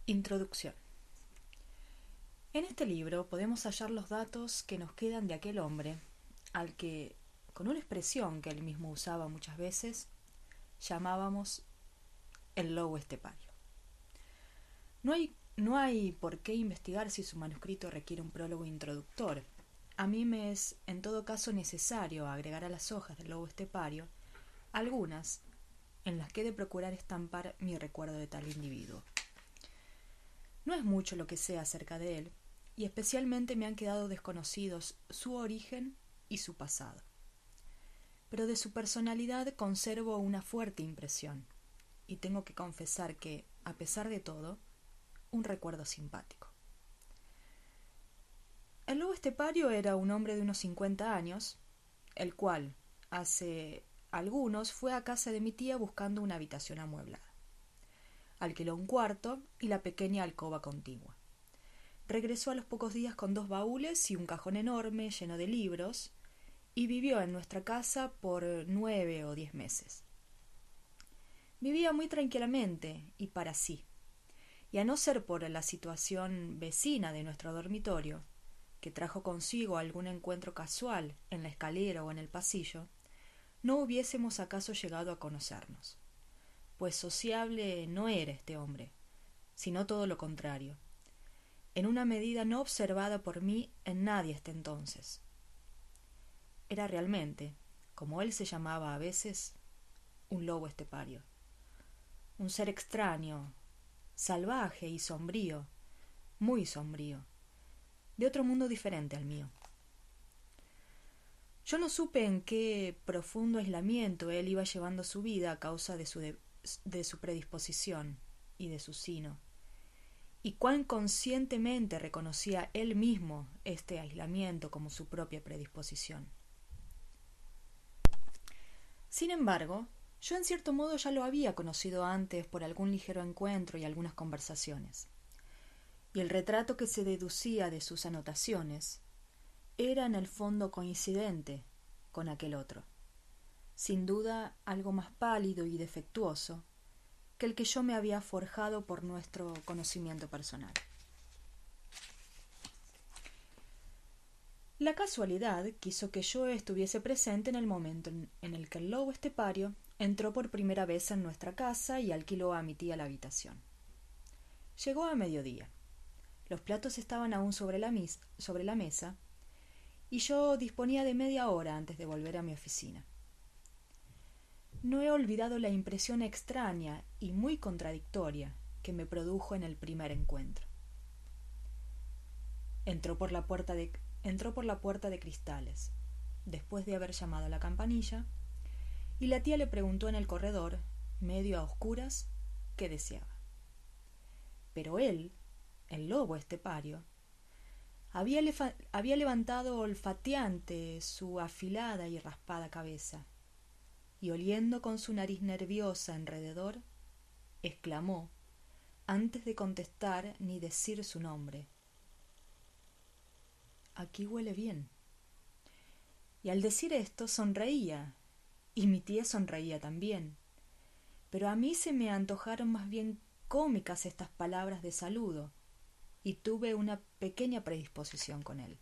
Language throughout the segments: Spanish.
Introducción. En este libro podemos hallar los datos que nos quedan de aquel hombre, al que, con una expresión que él mismo usaba muchas veces, llamábamos el lobo estepario. No hay por qué investigar si su manuscrito requiere un prólogo introductor. A mí me es, en todo caso, necesario agregar a las hojas del lobo estepario algunas en las que he de procurar estampar mi recuerdo de tal individuo. No es mucho lo que sé acerca de él, y especialmente me han quedado desconocidos su origen y su pasado. Pero de su personalidad conservo una fuerte impresión, y tengo que confesar que, a pesar de todo, un recuerdo simpático. El lobo estepario era un hombre de unos 50 años, el cual, hace algunos, fue a casa de mi tía buscando una habitación amueblada. Alquiló un cuarto y la pequeña alcoba contigua. Regresó a los pocos días con 2 baúles y un cajón enorme lleno de libros, y vivió en nuestra casa por 9 o 10 meses. Vivía muy tranquilamente y para sí, y a no ser por la situación vecina de nuestro dormitorio, que trajo consigo algún encuentro casual en la escalera o en el pasillo, no hubiésemos acaso llegado a conocernos, pues sociable no era este hombre, sino todo lo contrario, en una medida no observada por mí en nadie hasta entonces. Era realmente, como él se llamaba a veces, un lobo estepario, un ser extraño, salvaje y sombrío, muy sombrío, de otro mundo diferente al mío. Yo no supe en qué profundo aislamiento él iba llevando su vida a causa de su predisposición y de su sino, y cuán conscientemente reconocía él mismo este aislamiento como su propia predisposición. Sin embargo, yo en cierto modo ya lo había conocido antes por algún ligero encuentro y algunas conversaciones, y el retrato que se deducía de sus anotaciones era en el fondo coincidente con aquel otro, sin duda algo más pálido y defectuoso que el que yo me había forjado por nuestro conocimiento personal. La casualidad quiso que yo estuviese presente en el momento en el que el lobo estepario entró por primera vez en nuestra casa y alquiló a mi tía la habitación. Llegó a mediodía. Los platos estaban aún sobre la mesa, y yo disponía de media hora antes de volver a mi oficina. No he olvidado la impresión extraña y muy contradictoria que me produjo en el primer encuentro. Entró por la puerta de cristales, después de haber llamado a la campanilla, y la tía le preguntó en el corredor, medio a oscuras, qué deseaba. Pero él, el lobo estepario, había levantado olfateante su afilada y raspada cabeza, y oliendo con su nariz nerviosa alrededor, exclamó, antes de contestar ni decir su nombre: «Aquí huele bien». Y al decir esto sonreía, y mi tía sonreía también, pero a mí se me antojaron más bien cómicas estas palabras de saludo, y tuve una pequeña predisposición con él.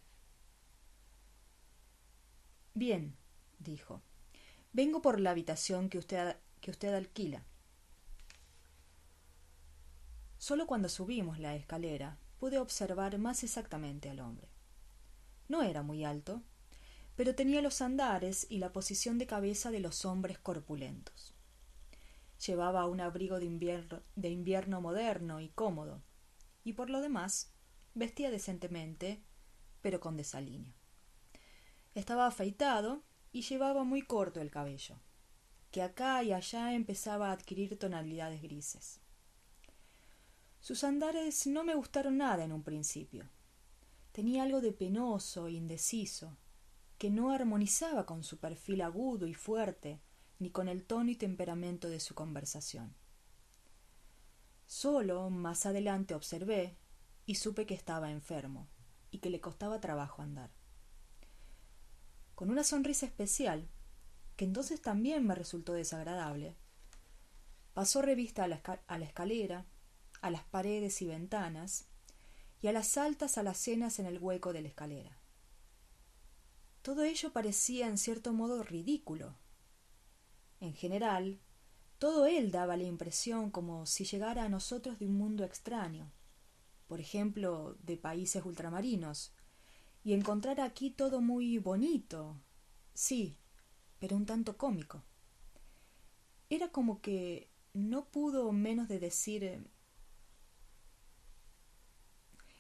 «Bien», dijo, «vengo por la habitación que usted alquila». Solo cuando subimos la escalera pude observar más exactamente al hombre. No era muy alto, pero tenía los andares y la posición de cabeza de los hombres corpulentos. Llevaba un abrigo de invierno moderno y cómodo, y por lo demás vestía decentemente, pero con desaliño. Estaba afeitado y llevaba muy corto el cabello, que acá y allá empezaba a adquirir tonalidades grises. Sus andares no me gustaron nada en un principio. Tenía algo de penoso e indeciso, que no armonizaba con su perfil agudo y fuerte, ni con el tono y temperamento de su conversación. Solo más adelante observé y supe que estaba enfermo y que le costaba trabajo andar. Con una sonrisa especial, que entonces también me resultó desagradable, pasó revista a la escalera, a las paredes y ventanas, y a las altas alacenas en el hueco de la escalera. Todo ello parecía en cierto modo ridículo. En general, todo él daba la impresión como si llegara a nosotros de un mundo extraño, por ejemplo, de países ultramarinos, y encontrara aquí todo muy bonito, sí, pero un tanto cómico. Era como que no pudo menos de decir...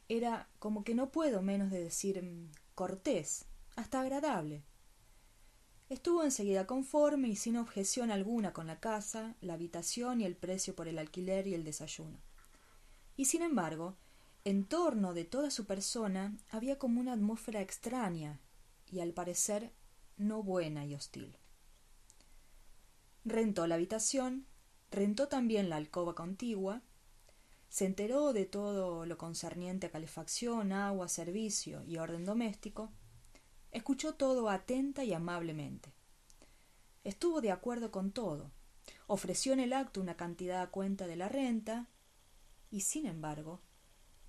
Era como que no puedo menos de decir cortés, hasta agradable. Estuvo enseguida conforme y sin objeción alguna con la casa, la habitación y el precio por el alquiler y el desayuno. Y sin embargo, en torno de toda su persona había como una atmósfera extraña y al parecer no buena y hostil. Rentó la habitación, rentó también la alcoba contigua, se enteró de todo lo concerniente a calefacción, agua, servicio y orden doméstico, escuchó todo atenta y amablemente. Estuvo de acuerdo con todo, ofreció en el acto una cantidad a cuenta de la renta, y sin embargo,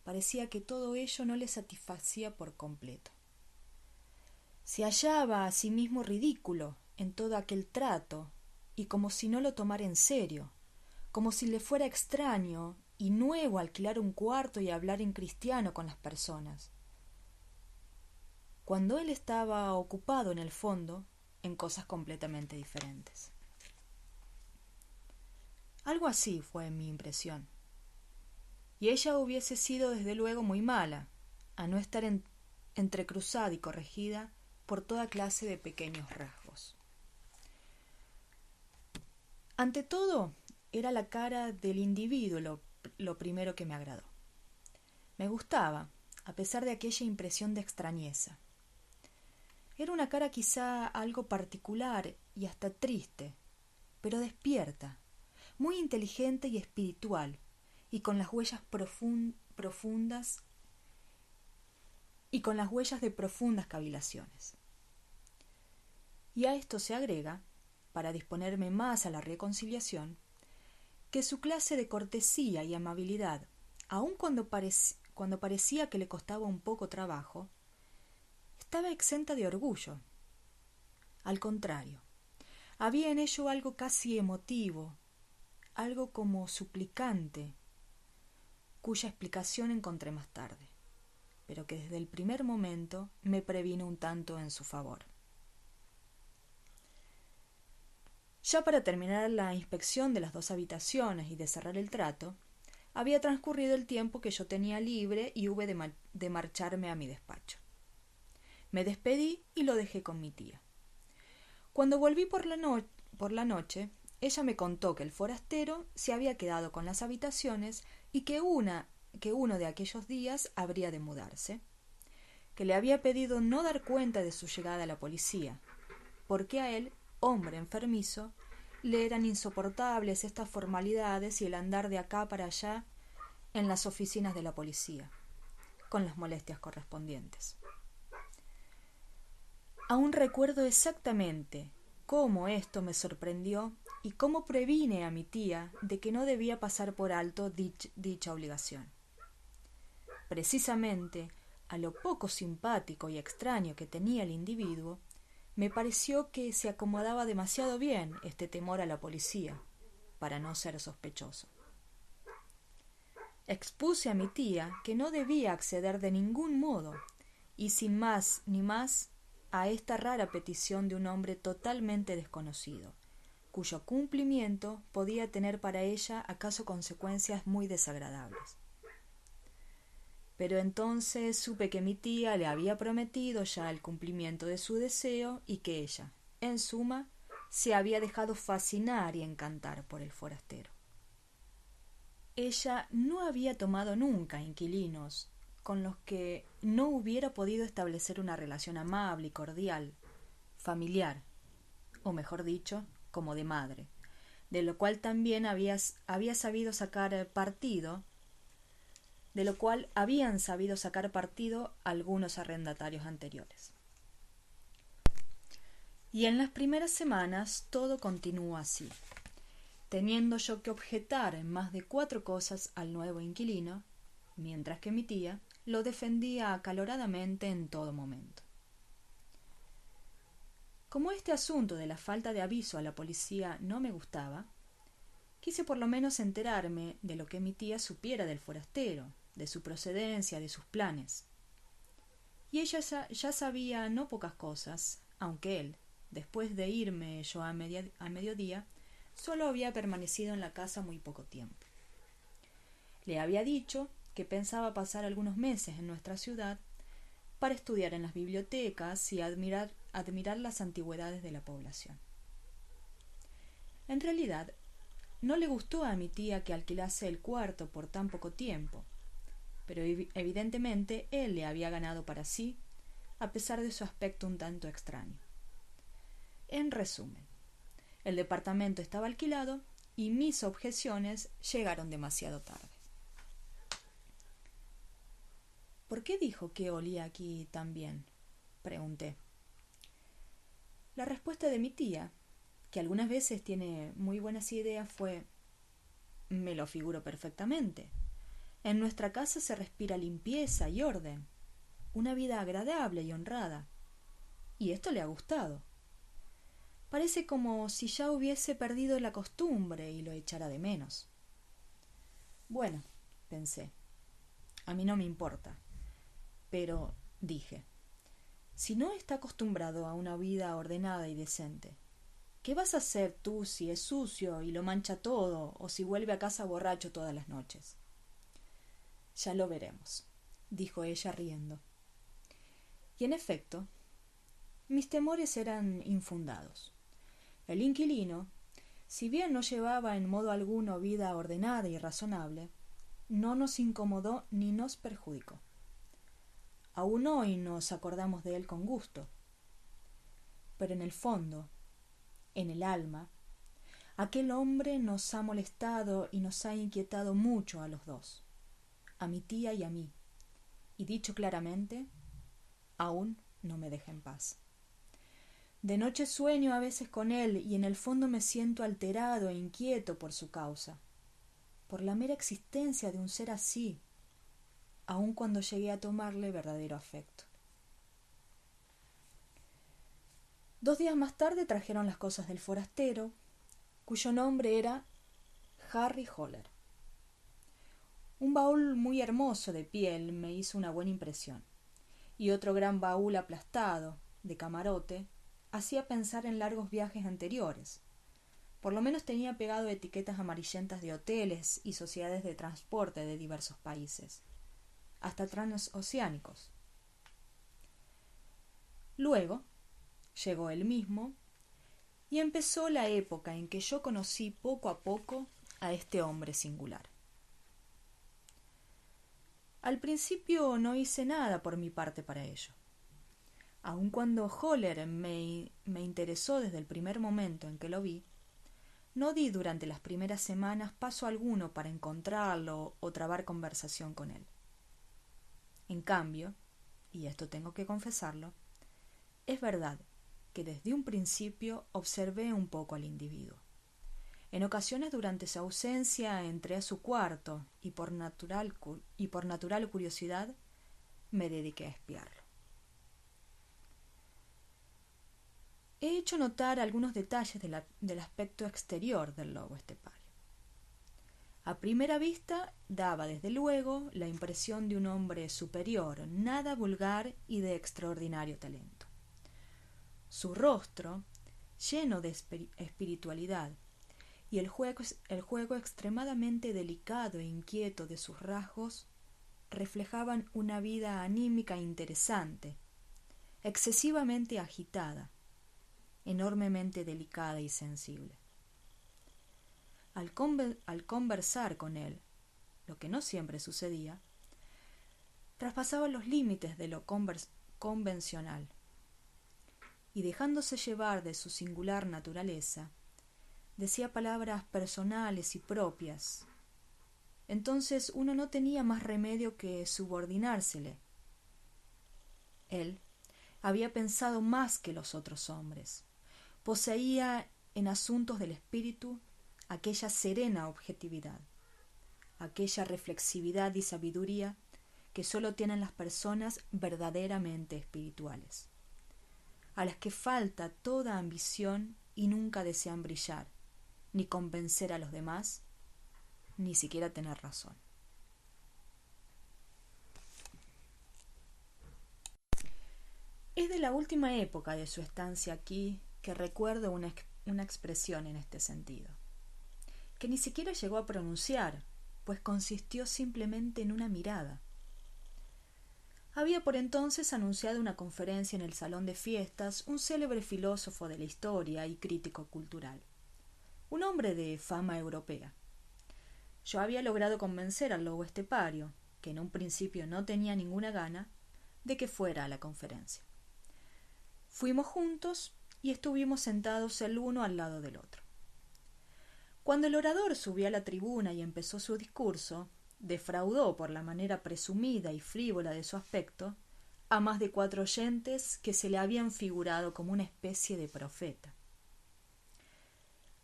parecía que todo ello no le satisfacía por completo. Se hallaba a sí mismo ridículo en todo aquel trato, y como si no lo tomara en serio, como si le fuera extraño y nuevo alquilar un cuarto y hablar en cristiano con las personas, cuando él estaba ocupado en el fondo en cosas completamente diferentes. Algo así fue mi impresión, y ella hubiese sido desde luego muy mala, a no estar entrecruzada y corregida por toda clase de pequeños rasgos. Ante todo, era la cara del individuo lo primero que me agradó. Me gustaba, a pesar de aquella impresión de extrañeza. Era una cara quizá algo particular y hasta triste, pero despierta, muy inteligente y espiritual, y con las huellas profundas y con las huellas de profundas cavilaciones. Y a esto se agrega, para disponerme más a la reconciliación, que su clase de cortesía y amabilidad, aun cuando parecía que le costaba un poco trabajo, estaba exenta de orgullo. Al contrario, había en ello algo casi emotivo, algo como suplicante, cuya explicación encontré más tarde, pero que desde el primer momento me previno un tanto en su favor. Ya para terminar la inspección de las dos habitaciones y de cerrar el trato, había transcurrido el tiempo que yo tenía libre y hube de marcharme a mi despacho. Me despedí y lo dejé con mi tía. Cuando volví por la noche, ella me contó que el forastero se había quedado con las habitaciones y que uno de aquellos días habría de mudarse, que le había pedido no dar cuenta de su llegada a la policía, porque a él, hombre enfermizo, le eran insoportables estas formalidades y el andar de acá para allá en las oficinas de la policía, con las molestias correspondientes. Aún recuerdo exactamente cómo esto me sorprendió y cómo previne a mi tía de que no debía pasar por alto dicha obligación. Precisamente, a lo poco simpático y extraño que tenía el individuo, me pareció que se acomodaba demasiado bien este temor a la policía, para no ser sospechoso. Expuse a mi tía que no debía acceder de ningún modo, y sin más ni más, a esta rara petición de un hombre totalmente desconocido, cuyo cumplimiento podía tener para ella acaso consecuencias muy desagradables. Pero entonces supe que mi tía le había prometido ya el cumplimiento de su deseo y que ella, en suma, se había dejado fascinar y encantar por el forastero. Ella no había tomado nunca inquilinos con los que no hubiera podido establecer una relación amable y cordial, familiar, o mejor dicho, como de madre, de lo cual también había sabido sacar partido, de lo cual habían sabido sacar partido algunos arrendatarios anteriores. Y en las primeras semanas todo continuó así. teniendo yo que objetar en más de 4 cosas al nuevo inquilino, mientras que mi tía lo defendía acaloradamente en todo momento. Como este asunto de la falta de aviso a la policía no me gustaba, quise por lo menos enterarme de lo que mi tía supiera del forastero, de su procedencia, de sus planes. Y ella ya sabía no pocas cosas, aunque él, después de irme yo a mediodía, solo había permanecido en la casa muy poco tiempo. Le había dicho que pensaba pasar algunos meses en nuestra ciudad para estudiar en las bibliotecas y admirar las antigüedades de la población. En realidad, no le gustó a mi tía que alquilase el cuarto por tan poco tiempo, pero evidentemente él le había ganado para sí, a pesar de su aspecto un tanto extraño. En resumen, el departamento estaba alquilado y mis objeciones llegaron demasiado tarde. ¿Por qué dijo que olía aquí tan bien?, pregunté. La respuesta de mi tía, que algunas veces tiene muy buenas ideas, fue: me lo figuro perfectamente. En nuestra casa se respira limpieza y orden, una vida agradable y honrada. Y esto le ha gustado. Parece como si ya hubiese perdido la costumbre y lo echara de menos. Bueno, pensé, a mí no me importa. Pero, dije, si no está acostumbrado a una vida ordenada y decente, ¿qué vas a hacer tú si es sucio y lo mancha todo, o si vuelve a casa borracho todas las noches? Ya lo veremos, dijo ella riendo. Y en efecto, mis temores eran infundados. El inquilino, si bien no llevaba en modo alguno vida ordenada y razonable, no nos incomodó ni nos perjudicó. Aún hoy nos acordamos de él con gusto. Pero en el fondo, en el alma, aquel hombre nos ha molestado y nos ha inquietado mucho a los dos, a mi tía y a mí, y dicho claramente, aún no me deja en paz. De noche sueño a veces con él y en el fondo me siento alterado e inquieto por su causa, por la mera existencia de un ser así, aun cuando llegué a tomarle verdadero afecto. 2 días más tarde trajeron las cosas del forastero, cuyo nombre era Harry Holler. Un baúl muy hermoso de piel me hizo una buena impresión, y otro gran baúl aplastado, de camarote, hacía pensar en largos viajes anteriores. Por lo menos tenía pegado etiquetas amarillentas de hoteles y sociedades de transporte de diversos países, hasta transoceánicos. Luego llegó él mismo y empezó la época en que yo conocí poco a poco a este hombre singular. Al principio no hice nada por mi parte para ello. Aun cuando Holler me interesó desde el primer momento en que lo vi, no di durante las primeras semanas paso alguno para encontrarlo o trabar conversación con él. En cambio, y esto tengo que confesarlo, es verdad que desde un principio observé un poco al individuo. En ocasiones durante su ausencia entré a su cuarto y por natural curiosidad me dediqué a espiarlo. He hecho notar algunos detalles del aspecto exterior del lobo estepario. A primera vista daba desde luego la impresión de un hombre superior, nada vulgar y de extraordinario talento. Su rostro, lleno de espiritualidad, y el juego extremadamente delicado e inquieto de sus rasgos reflejaban una vida anímica interesante, excesivamente agitada, enormemente delicada y sensible. Al conversar con él, lo que no siempre sucedía, traspasaba los límites de lo convencional, y dejándose llevar de su singular naturaleza, decía palabras personales y propias. Entonces uno no tenía más remedio que subordinársele. Él había pensado más que los otros hombres. Poseía en asuntos del espíritu aquella serena objetividad, aquella reflexividad y sabiduría que solo tienen las personas verdaderamente espirituales, a las que falta toda ambición y nunca desean brillar, ni convencer a los demás, ni siquiera tener razón. Es de la última época de su estancia aquí que recuerdo una expresión en este sentido, que ni siquiera llegó a pronunciar, pues consistió simplemente en una mirada. Había por entonces anunciado una conferencia en el salón de fiestas un célebre filósofo de la historia y crítico cultural, un hombre de fama europea. Yo había logrado convencer al lobo estepario, que en un principio no tenía ninguna gana, de que fuera a la conferencia. Fuimos juntos y estuvimos sentados el uno al lado del otro. Cuando el orador subió a la tribuna y empezó su discurso, defraudó por la manera presumida y frívola de su aspecto a más de 4 oyentes que se le habían figurado como una especie de profeta.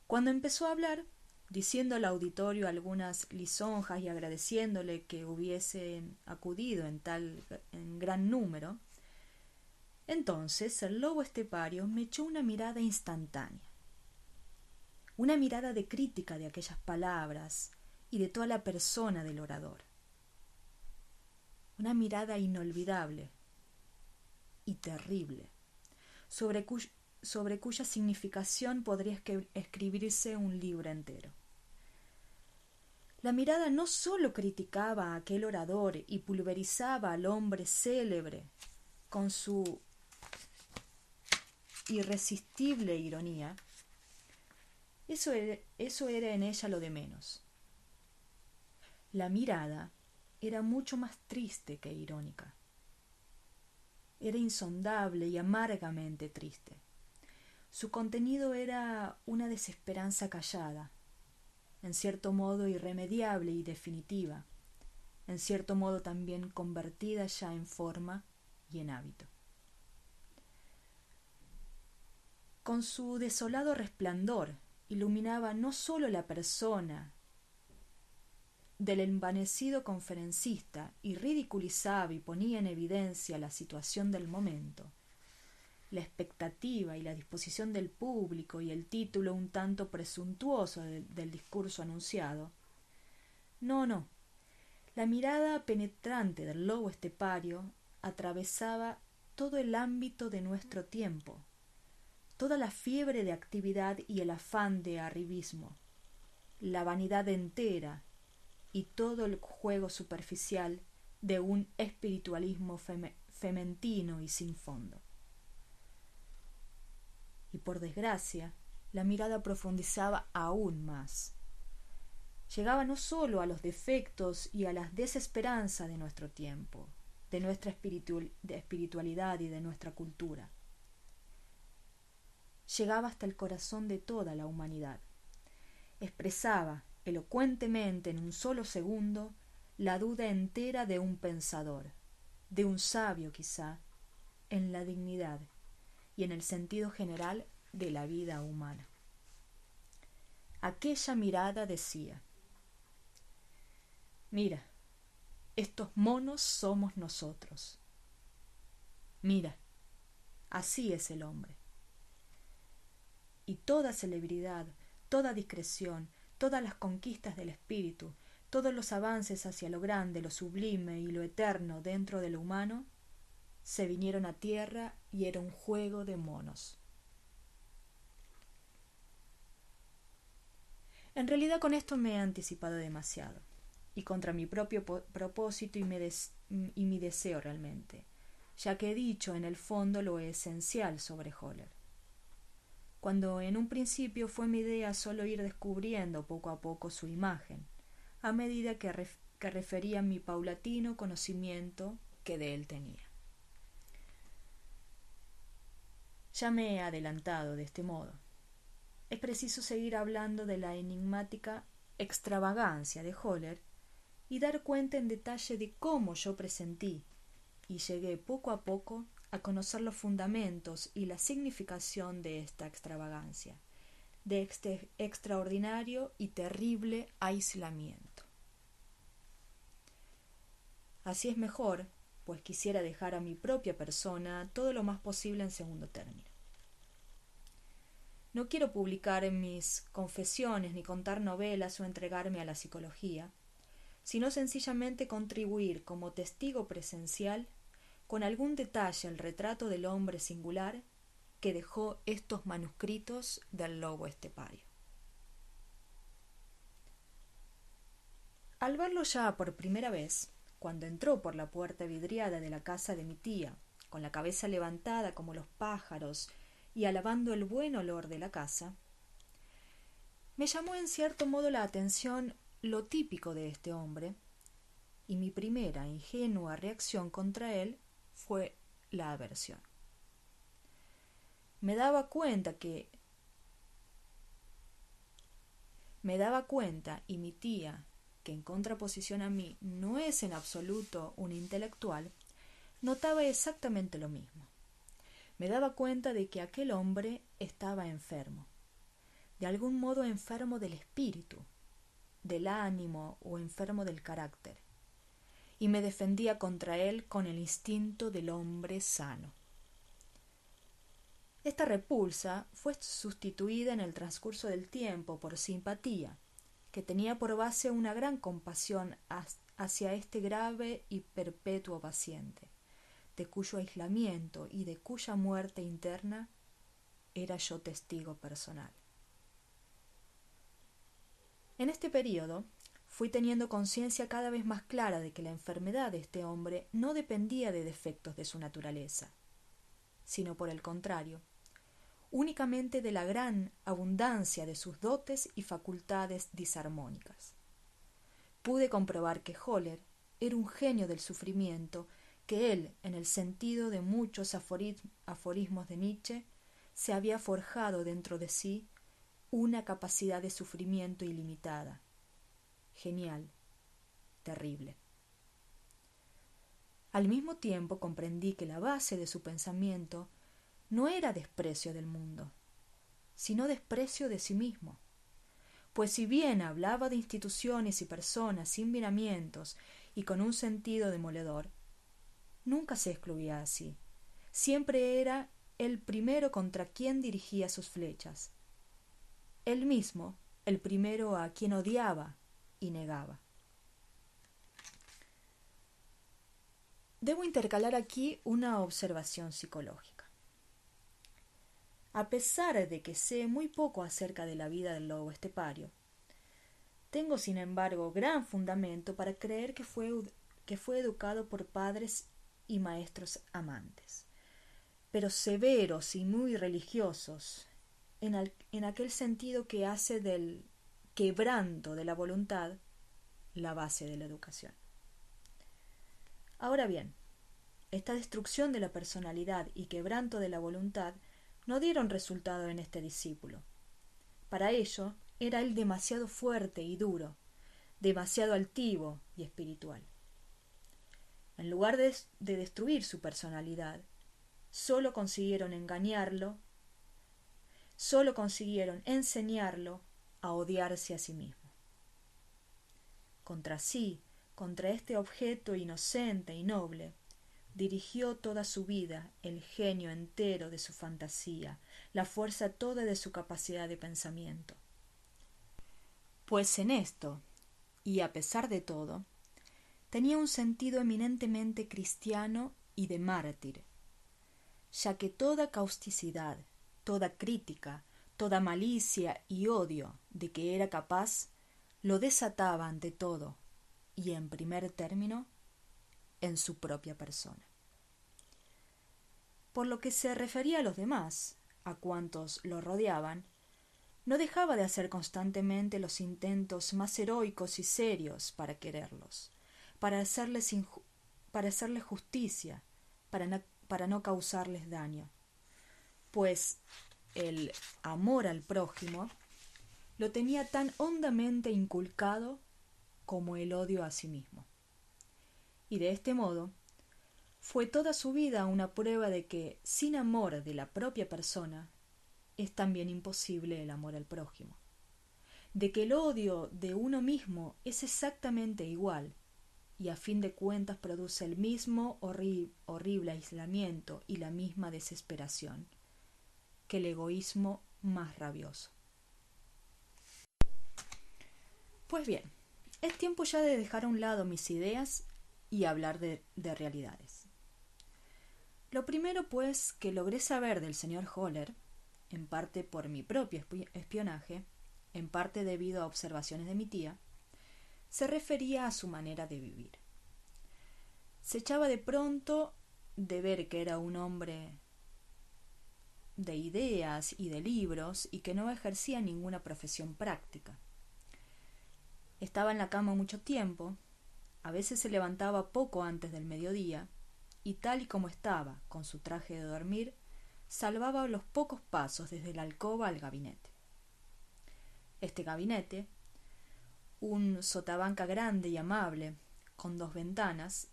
Cuando empezó a hablar, diciendo al auditorio algunas lisonjas y agradeciéndole que hubiesen acudido en gran número, entonces el lobo estepario me echó una mirada instantánea, una mirada de crítica de aquellas palabras y de toda la persona del orador, una mirada inolvidable y terrible, sobre cuya significación podría escribirse un libro entero. La mirada no sólo criticaba a aquel orador y pulverizaba al hombre célebre con su irresistible ironía, eso era en ella lo de menos. La mirada era mucho más triste que irónica. Era insondable y amargamente triste. Su contenido era una desesperanza callada, en cierto modo irremediable y definitiva, en cierto modo también convertida ya en forma y en hábito. Con su desolado resplandor iluminaba no sólo la persona del envanecido conferencista y ridiculizaba y ponía en evidencia la situación del momento, la expectativa y la disposición del público y el título un tanto presuntuoso del discurso anunciado. No, la mirada penetrante del lobo estepario atravesaba todo el ámbito de nuestro tiempo, toda la fiebre de actividad y el afán de arribismo, la vanidad entera y todo el juego superficial de un espiritualismo fementino y sin fondo. Y por desgracia, la mirada profundizaba aún más. Llegaba no sólo a los defectos y a la desesperanza de nuestro tiempo, de nuestra espiritualidad y de nuestra cultura. Llegaba hasta el corazón de toda la humanidad. Expresaba elocuentemente en un solo segundo la duda entera de un pensador, de un sabio quizá, en la dignidad y en el sentido general de la vida humana. Aquella mirada decía: mira, estos monos somos nosotros. Mira, así es el hombre. Y toda celebridad, toda discreción, todas las conquistas del espíritu, todos los avances hacia lo grande, lo sublime y lo eterno dentro de lo humano, se vinieron a tierra y era un juego de monos. En realidad con esto me he anticipado demasiado, y contra mi propio propósito y mi deseo realmente, ya que he dicho en el fondo lo esencial sobre Höller. Cuando en un principio fue mi idea solo ir descubriendo poco a poco su imagen, a medida que refería mi paulatino conocimiento que de él tenía. Ya me he adelantado de este modo. Es preciso seguir hablando de la enigmática extravagancia de Höller y dar cuenta en detalle de cómo yo presentí y llegué poco a poco a conocer los fundamentos y la significación de esta extravagancia, de este extraordinario y terrible aislamiento. Así es mejor, pues quisiera dejar a mi propia persona todo lo más posible en segundo término. No quiero publicar en mis confesiones ni contar novelas o entregarme a la psicología, sino sencillamente contribuir como testigo presencial con algún detalle al retrato del hombre singular que dejó estos manuscritos del lobo estepario. Al verlo ya por primera vez, cuando entró por la puerta vidriada de la casa de mi tía, con la cabeza levantada como los pájaros y alabando el buen olor de la casa, me llamó en cierto modo la atención lo típico de este hombre, y mi primera ingenua reacción contra él fue la aversión. Me daba cuenta, y mi tía, que en contraposición a mí no es en absoluto un intelectual, notaba exactamente lo mismo. Me daba cuenta de que aquel hombre estaba enfermo, de algún modo enfermo del espíritu, del ánimo o enfermo del carácter, y me defendía contra él con el instinto del hombre sano. Esta repulsa fue sustituida en el transcurso del tiempo por simpatía, que tenía por base una gran compasión hacia este grave y perpetuo paciente, de cuyo aislamiento y de cuya muerte interna era yo testigo personal. En este período fui teniendo conciencia cada vez más clara de que la enfermedad de este hombre no dependía de defectos de su naturaleza, sino por el contrario, únicamente de la gran abundancia de sus dotes y facultades disarmónicas. Pude comprobar que Höller era un genio del sufrimiento, que él, en el sentido de muchos aforismos de Nietzsche, se había forjado dentro de sí una capacidad de sufrimiento ilimitada, genial, terrible. Al mismo tiempo comprendí que la base de su pensamiento no era desprecio del mundo, sino desprecio de sí mismo, pues si bien hablaba de instituciones y personas sin miramientos y con un sentido demoledor, nunca se excluía así. Siempre era el primero contra quien dirigía sus flechas, él mismo el primero a quien odiaba y negaba. Debo intercalar aquí una observación psicológica. A pesar de que sé muy poco acerca de la vida del lobo estepario, tengo sin embargo gran fundamento para creer que fue educado por padres y maestros amantes, pero severos y muy religiosos, en aquel sentido que hace del quebranto de la voluntad la base de la educación. Ahora bien, esta destrucción de la personalidad y quebranto de la voluntad no dieron resultado en este discípulo. Para ello, era él demasiado fuerte y duro, demasiado altivo y espiritual. En lugar de destruir su personalidad, solo consiguieron enseñarlo a odiarse a sí mismo. Contra sí, contra este objeto inocente y noble, dirigió toda su vida el genio entero de su fantasía, la fuerza toda de su capacidad de pensamiento. Pues en esto, y a pesar de todo, tenía un sentido eminentemente cristiano y de mártir, ya que toda causticidad, toda crítica, toda malicia y odio de que era capaz, lo desataba ante todo, y en primer término, en su propia persona. Por lo que se refería a los demás, a cuantos lo rodeaban, no dejaba de hacer constantemente los intentos más heroicos y serios para quererlos, para hacerles justicia, para no causarles daño, pues el amor al prójimo lo tenía tan hondamente inculcado como el odio a sí mismo. Y de este modo, fue toda su vida una prueba de que, sin amor de la propia persona, es también imposible el amor al prójimo, de que el odio de uno mismo es exactamente igual y a fin de cuentas produce el mismo horrible aislamiento y la misma desesperación que el egoísmo más rabioso. Pues bien, es tiempo ya de dejar a un lado mis ideas y hablar de realidades. Lo primero, pues, que logré saber del señor Holler, en parte por mi propio espionaje, en parte debido a observaciones de mi tía, se refería a su manera de vivir. Se echaba de pronto de ver que era un hombre de ideas y de libros y que no ejercía ninguna profesión práctica. Estaba en la cama mucho tiempo, a veces se levantaba poco antes del mediodía y tal y como estaba, con su traje de dormir, salvaba los pocos pasos desde la alcoba al gabinete. Este gabinete, un sotabanca grande y amable, con 2 ventanas,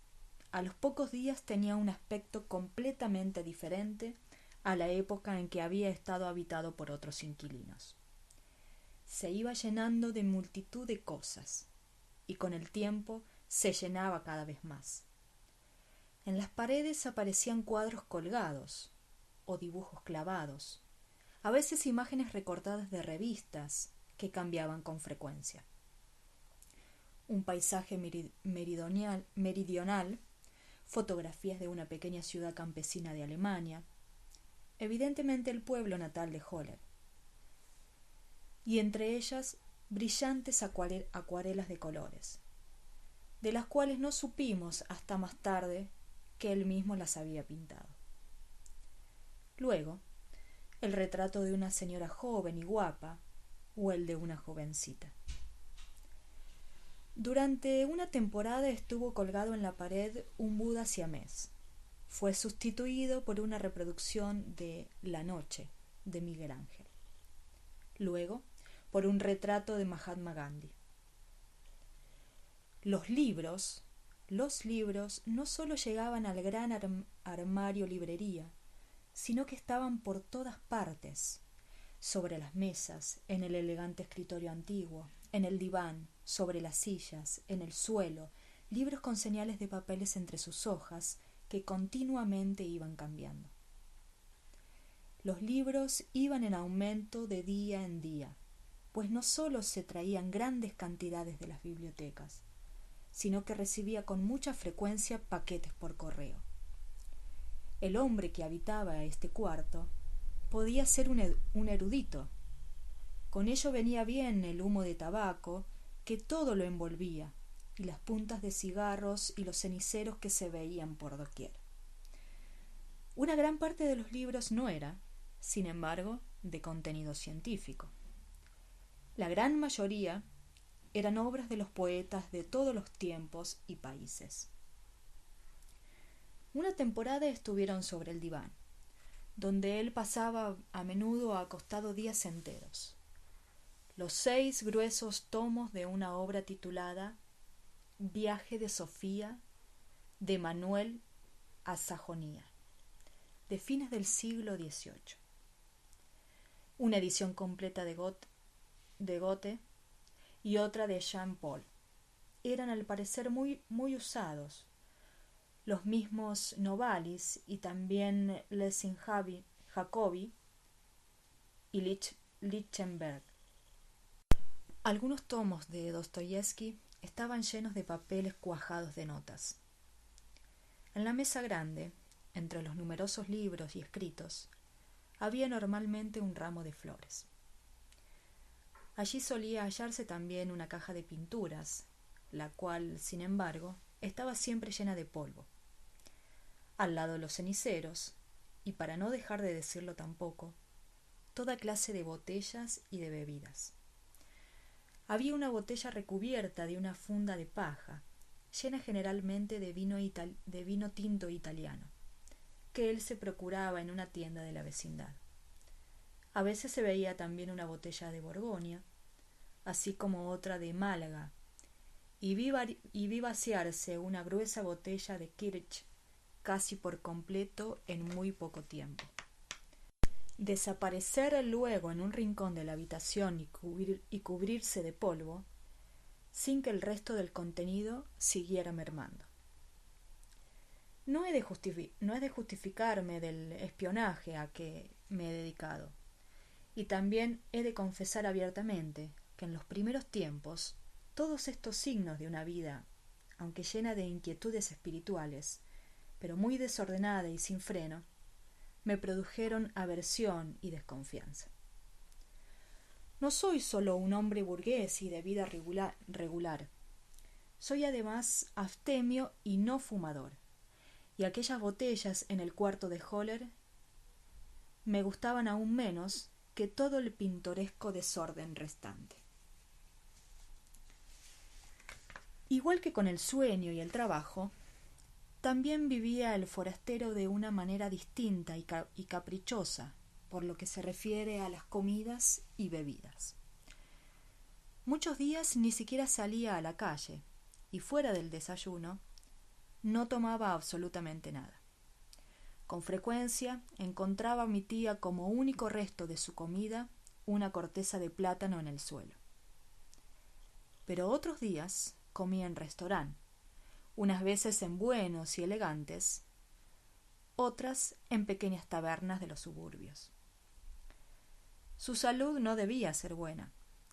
a los pocos días tenía un aspecto completamente diferente a la época en que había estado habitado por otros inquilinos. Se iba llenando de multitud de cosas, y con el tiempo se llenaba cada vez más. En las paredes aparecían cuadros colgados o dibujos clavados, a veces imágenes recortadas de revistas que cambiaban con frecuencia. Un paisaje meridional, fotografías de una pequeña ciudad campesina de Alemania, evidentemente el pueblo natal de Holler, y entre ellas brillantes acuarelas de colores, de las cuales no supimos hasta más tarde que él mismo las había pintado. Luego, el retrato de una señora joven y guapa, o el de una jovencita. Durante una temporada estuvo colgado en la pared un Buda siamés. Fue sustituido por una reproducción de La Noche, de Miguel Ángel. Luego, por un retrato de Mahatma Gandhi. Los libros no solo llegaban al gran armario librería, sino que estaban por todas partes, sobre las mesas, en el elegante escritorio antiguo, en el diván, sobre las sillas, en el suelo, libros con señales de papeles entre sus hojas que continuamente iban cambiando. Los libros iban en aumento de día en día, pues no solo se traían grandes cantidades de las bibliotecas, sino que recibía con mucha frecuencia paquetes por correo. El hombre que habitaba este cuarto podía ser un erudito. Con ello venía bien el humo de tabaco que todo lo envolvía, y las puntas de cigarros y los ceniceros que se veían por doquier. Una gran parte de los libros no era, sin embargo, de contenido científico. La gran mayoría eran obras de los poetas de todos los tiempos y países. Una temporada estuvieron sobre el diván, donde él pasaba a menudo acostado días enteros. Los 6 gruesos tomos de una obra titulada Viaje de Sofía, de Manuel a Sajonia, de fines del siglo XVIII. Una edición completa de Goethe y otra de Jean Paul. Eran al parecer muy usados. Los mismos Novalis y también Lessing Jacobi y Lichtenberg. Algunos tomos de Dostoyevsky estaban llenos de papeles cuajados de notas. En la mesa grande, entre los numerosos libros y escritos, había normalmente un ramo de flores. Allí solía hallarse también una caja de pinturas, la cual, sin embargo, estaba siempre llena de polvo. Al lado los ceniceros, y para no dejar de decirlo tampoco, toda clase de botellas y de bebidas. Había una botella recubierta de una funda de paja, llena generalmente de vino tinto italiano, que él se procuraba en una tienda de la vecindad. A veces se veía también una botella de Borgoña, así como otra de Málaga, y vi vaciarse una gruesa botella de Kirch casi por completo en muy poco tiempo. desaparecer luego en un rincón de la habitación y cubrirse de polvo, sin que el resto del contenido siguiera mermando. No he de justificarme del espionaje a que me he dedicado, y también he de confesar abiertamente que en los primeros tiempos todos estos signos de una vida, aunque llena de inquietudes espirituales, pero muy desordenada y sin freno, me produjeron aversión y desconfianza. No soy solo un hombre burgués y de vida regular. Soy además abstemio y no fumador, y aquellas botellas en el cuarto de Höller me gustaban aún menos que todo el pintoresco desorden restante. Igual que con el sueño y el trabajo, también vivía el forastero de una manera distinta y caprichosa por lo que se refiere a las comidas y bebidas. Muchos días ni siquiera salía a la calle y fuera del desayuno no tomaba absolutamente nada. Con frecuencia encontraba a mi tía como único resto de su comida una corteza de plátano en el suelo. Pero otros días comía en restaurante, unas veces en buenos y elegantes, otras en pequeñas tabernas de los suburbios. Su salud no debía ser buena,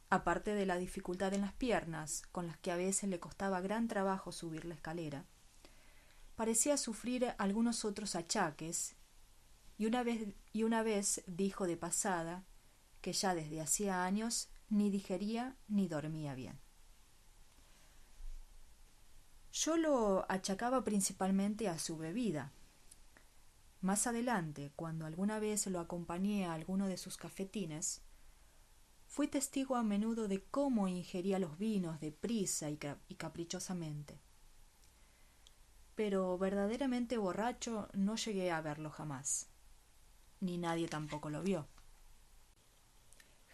aparte de la dificultad en las piernas, con las que a veces le costaba gran trabajo subir la escalera. Parecía sufrir algunos otros achaques, y una vez dijo de pasada que ya desde hacía años ni digería ni dormía bien. Yo lo achacaba principalmente a su bebida. Más adelante, cuando alguna vez lo acompañé a alguno de sus cafetines, fui testigo a menudo de cómo ingería los vinos deprisa y caprichosamente. Pero verdaderamente borracho no llegué a verlo jamás, ni nadie tampoco lo vio.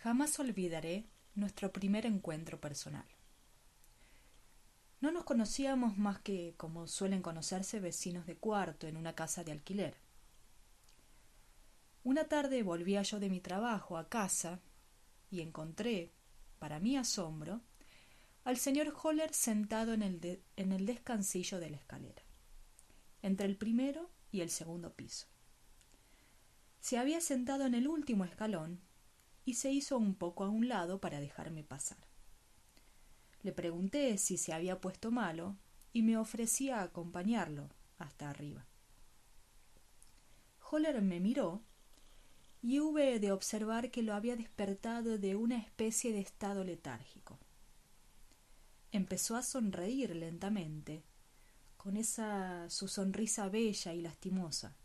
Jamás olvidaré nuestro primer encuentro personal. No nos conocíamos más que, como suelen conocerse, vecinos de cuarto en una casa de alquiler. Una tarde volvía yo de mi trabajo a casa y encontré, para mi asombro, al señor Höller sentado en el descansillo de la escalera, entre el primero y el segundo piso. Se había sentado en el último escalón y se hizo un poco a un lado para dejarme pasar. Le pregunté si se había puesto malo y me ofrecía acompañarlo hasta arriba. Höller me miró y hube de observar que lo había despertado de una especie de estado letárgico. Empezó a sonreír lentamente, con esa su sonrisa bella y lastimosa,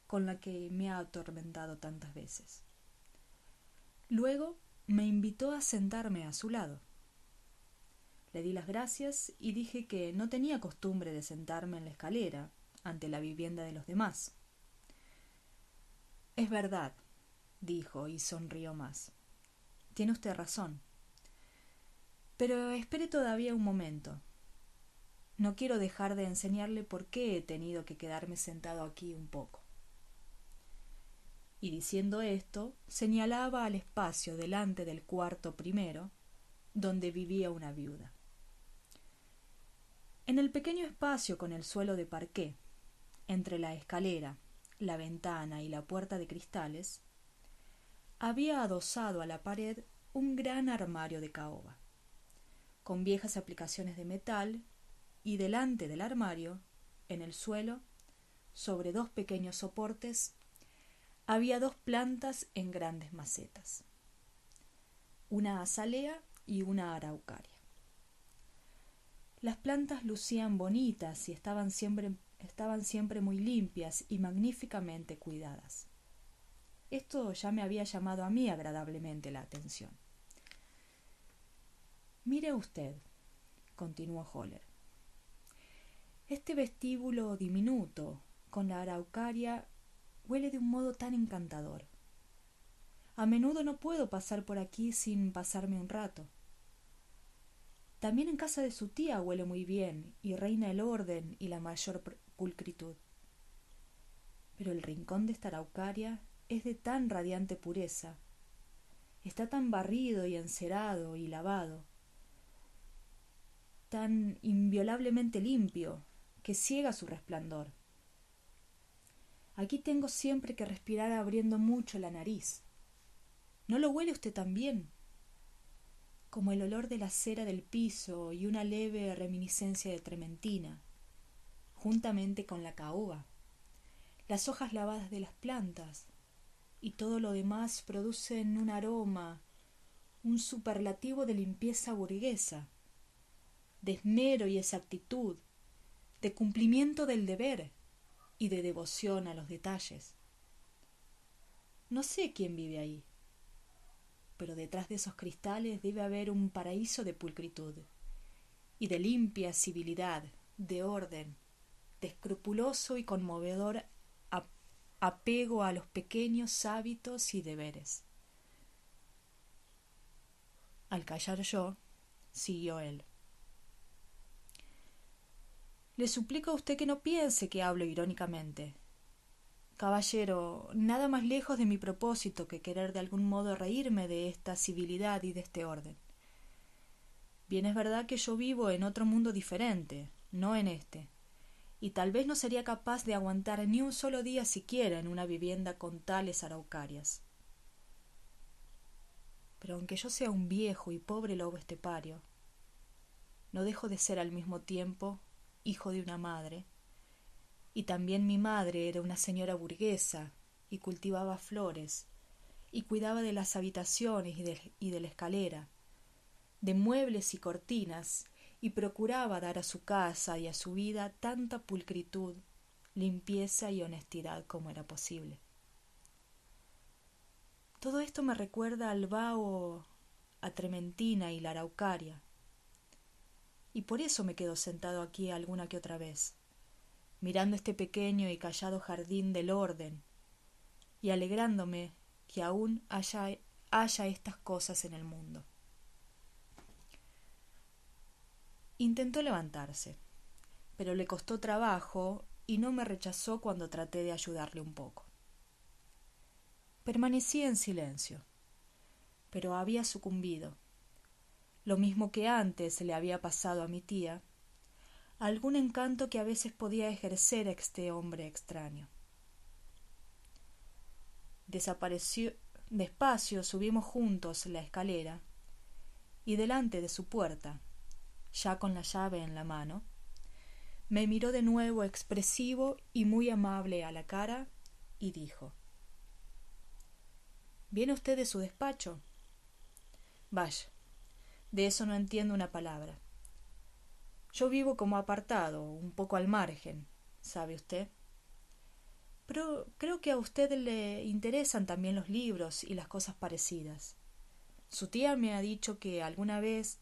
con la que me ha atormentado tantas veces. Luego me invitó a sentarme a su lado. Le di las gracias y dije que no tenía costumbre de sentarme en la escalera ante la vivienda de los demás. Es verdad, dijo y sonrió más. Tiene usted razón. Pero espere todavía un momento. No quiero dejar de enseñarle por qué he tenido que quedarme sentado aquí un poco. Y diciendo esto, señalaba al espacio delante del cuarto primero, donde vivía una viuda. En el pequeño espacio con el suelo de parqué, entre la escalera, la ventana y la puerta de cristales, había adosado a la pared un gran armario de caoba, con viejas aplicaciones de metal, y delante del armario, en el suelo, sobre dos pequeños soportes, había dos plantas en grandes macetas, una azalea y una araucaria. Las plantas lucían bonitas y estaban siempre muy limpias y magníficamente cuidadas. Esto ya me había llamado a mí agradablemente la atención. Mire usted, continuó Höller, este vestíbulo diminuto con la araucaria huele de un modo tan encantador. A menudo no puedo pasar por aquí sin pasarme un rato. También en casa de su tía huele muy bien y reina el orden y la mayor pulcritud. Pero el rincón de esta araucaria es de tan radiante pureza, está tan barrido y encerado y lavado, tan inviolablemente limpio, que ciega su resplandor. Aquí tengo siempre que respirar abriendo mucho la nariz. ¿No lo huele usted también? Como el olor de la cera del piso y una leve reminiscencia de trementina, juntamente con la caoba, las hojas lavadas de las plantas, y todo lo demás producen un aroma, un superlativo de limpieza burguesa, de esmero y exactitud, de cumplimiento del deber y de devoción a los detalles. No sé quién vive ahí, pero detrás de esos cristales debe haber un paraíso de pulcritud y de limpia civilidad, de orden, de escrupuloso y conmovedor apego a los pequeños hábitos y deberes. Al callar yo, siguió él. Le suplico a usted que no piense que hablo irónicamente. Caballero, nada más lejos de mi propósito que querer de algún modo reírme de esta civilidad y de este orden. Bien es verdad que yo vivo en otro mundo diferente, no en este, y tal vez no sería capaz de aguantar ni un solo día siquiera en una vivienda con tales araucarias. Pero aunque yo sea un viejo y pobre lobo estepario, no dejo de ser al mismo tiempo hijo de una madre, y también mi madre era una señora burguesa y cultivaba flores y cuidaba de las habitaciones y de la escalera, de muebles y cortinas, y procuraba dar a su casa y a su vida tanta pulcritud, limpieza y honestidad como era posible. Todo esto me recuerda al vaho, a Trementina y la Araucaria, y por eso me quedo sentado aquí alguna que otra vez, mirando este pequeño y callado jardín del orden, y alegrándome que aún haya estas cosas en el mundo. Intentó levantarse, pero le costó trabajo y no me rechazó cuando traté de ayudarle un poco. Permanecí en silencio, pero había sucumbido, lo mismo que antes le había pasado a mi tía, a algún encanto que a veces podía ejercer este hombre extraño. Despacio subimos juntos la escalera, y delante de su puerta, ya con la llave en la mano, me miró de nuevo expresivo y muy amable a la cara y dijo: ¿Viene usted de su despacho? Vaya, de eso no entiendo una palabra. Yo vivo como apartado, un poco al margen, ¿sabe usted? Pero creo que a usted le interesan también los libros y las cosas parecidas. Su tía me ha dicho alguna vez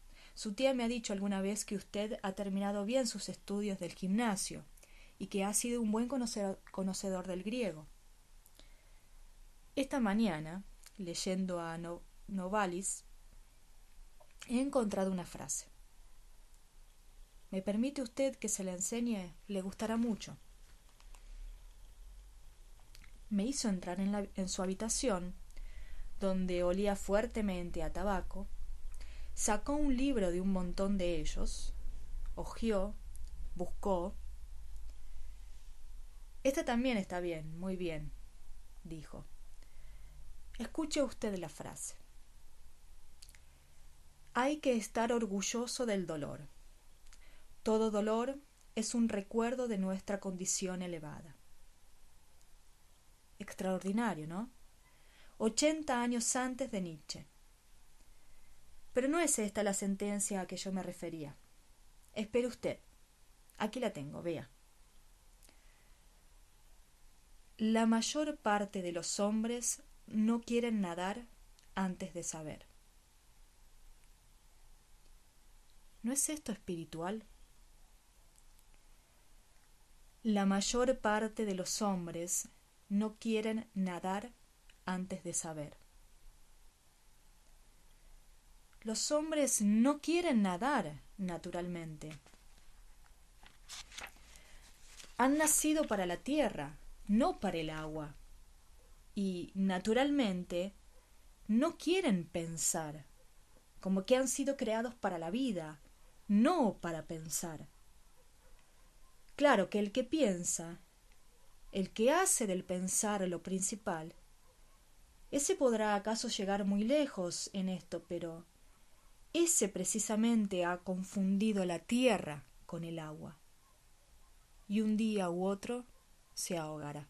que usted ha terminado bien sus estudios del gimnasio y que ha sido un buen conocedor del griego. Esta mañana, leyendo a Novalis, he encontrado una frase. ¿Me permite usted que se la enseñe? Le gustará mucho. Me hizo entrar en su habitación, donde olía fuertemente a tabaco, sacó un libro de un montón de ellos, hojeó, buscó. Esta también está bien, muy bien, dijo. Escuche usted la frase. Hay que estar orgulloso del dolor. Todo dolor es un recuerdo de nuestra condición elevada. Extraordinario, ¿no? 80 años antes de Nietzsche. Pero no es esta la sentencia a que yo me refería. Espere usted. Aquí la tengo, vea. La mayor parte de los hombres no quieren nadar antes de saber. ¿No es esto espiritual? La mayor parte de los hombres no quieren nadar antes de saber. Los hombres no quieren nadar, naturalmente. Han nacido para la tierra, no para el agua, y, naturalmente, no quieren pensar, como que han sido creados para la vida, no para pensar. Claro que el que piensa, el que hace del pensar lo principal, ese podrá acaso llegar muy lejos en esto, pero ese precisamente ha confundido la tierra con el agua, y un día u otro se ahogará.